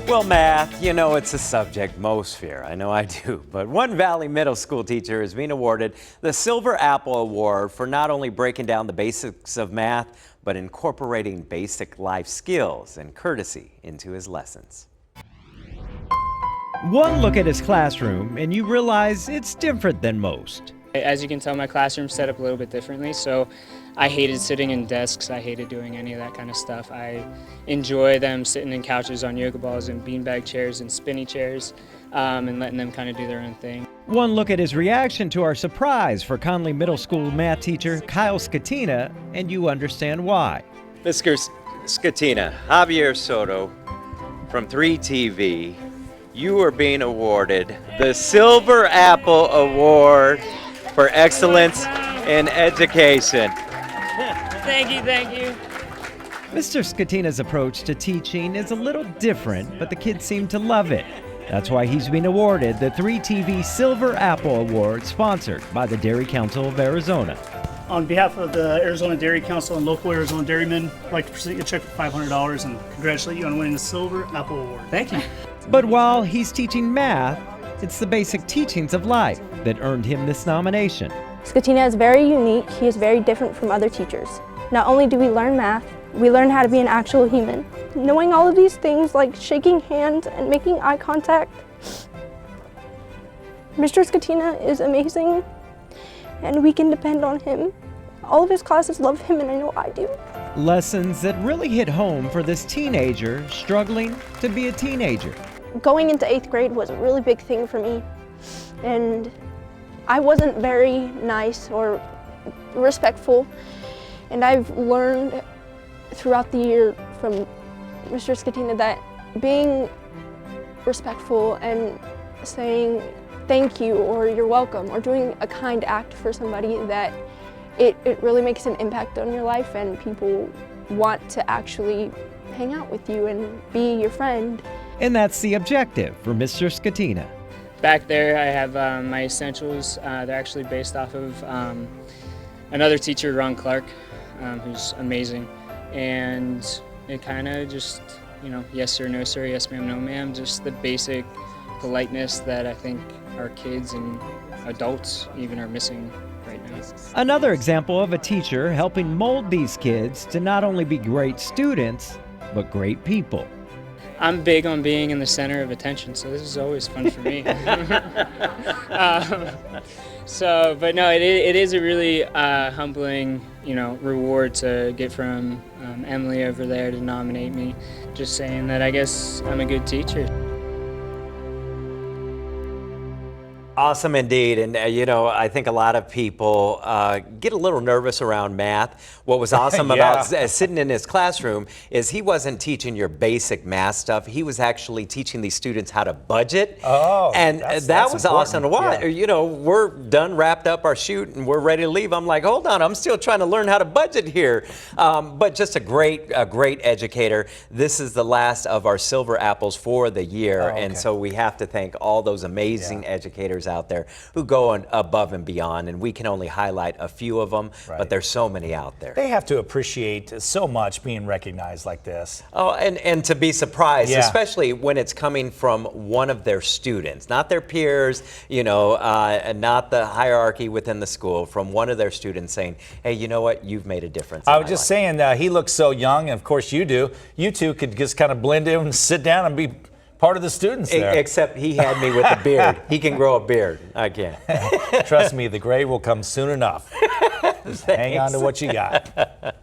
Well, math, you know, it's a subject most fear. I know I do. But one Valley Middle School teacher is being awarded the Silver Apple Award for not only breaking down the basics of math, but incorporating basic life skills and courtesy into his lessons. One look at his classroom and you realize it's different than most. As you can tell, my classroom's set up a little bit differently, so I hated sitting in desks. I hated doing any of that kind of stuff. I enjoy them sitting in couches on yoga balls and beanbag chairs and spinny chairs and letting them kind of do their own thing. One look at his reaction to our surprise for Conley Middle School math teacher Kyle Scatina, and you understand why. Mr. Scatina, Javier Soto from 3TV, you are being awarded the Silver Apple Award for excellence in education. Thank you, thank you. Mr. Scatina's approach to teaching is a little different, but the kids seem to love it. That's why he's been awarded the 3TV Silver Apple Award, sponsored by the Dairy Council of Arizona. On behalf of the Arizona Dairy Council and local Arizona dairymen, I'd like to present you a check for $500 and congratulate you on winning the Silver Apple Award. Thank you. But while he's teaching math, it's the basic teachings of life that earned him this nomination. Scatina is very unique. He is very different from other teachers. Not only do we learn math, we learn how to be an actual human. Knowing all of these things like shaking hands and making eye contact. Mr. Scatina is amazing and we can depend on him. All of his classes love him and I know I do. Lessons that really hit home for this teenager struggling to be a teenager. Going into 8th grade was a really big thing for me, and I wasn't very nice or respectful, and I've learned throughout the year from Mr. Scatina that being respectful and saying thank you or you're welcome or doing a kind act for somebody, that it really makes an impact on your life and people want to actually hang out with you and be your friend. And that's the objective for Mr. Scatina. Back there I have my essentials. They're actually based off of another teacher, Ron Clark, who's amazing. And it kind of just, you know, yes sir, no sir, yes ma'am, no ma'am, just the basic politeness that I think our kids and adults even are missing right now. Another example of a teacher helping mold these kids to not only be great students, but great people. I'm big on being in the center of attention, so this is always fun for me. But no, it is a really humbling, you know, reward to get from Emily over there to nominate me. Just saying that I guess I'm a good teacher. Awesome indeed. And, you know, I think a lot of people get a little nervous around math. What was awesome about sitting in his classroom is he wasn't teaching your basic math stuff. He was actually teaching these students how to budget. Oh, and that was awesome to watch. Yeah. You know, we're done, wrapped up our shoot, and we're ready to leave. I'm like, hold on, I'm still trying to learn how to budget here. But just a great educator. This is the last of our silver apples for the year. And so we have to thank all those amazing educators out there who go above and beyond, and we can only highlight a few of them, but there's so many out there. They have to appreciate so much being recognized like this. Oh, and to be surprised, especially when it's coming from one of their students, not their peers, you know, and not the hierarchy within the school, from one of their students saying, hey, you know what, you've made a difference. I was just saying, he looks so young, and of course you do. You two could just kind of blend in and sit down and be part of the students there. Except he had me with a beard. He can grow a beard. I can't. Trust me, the gray will come soon enough. Just hang on to what you got.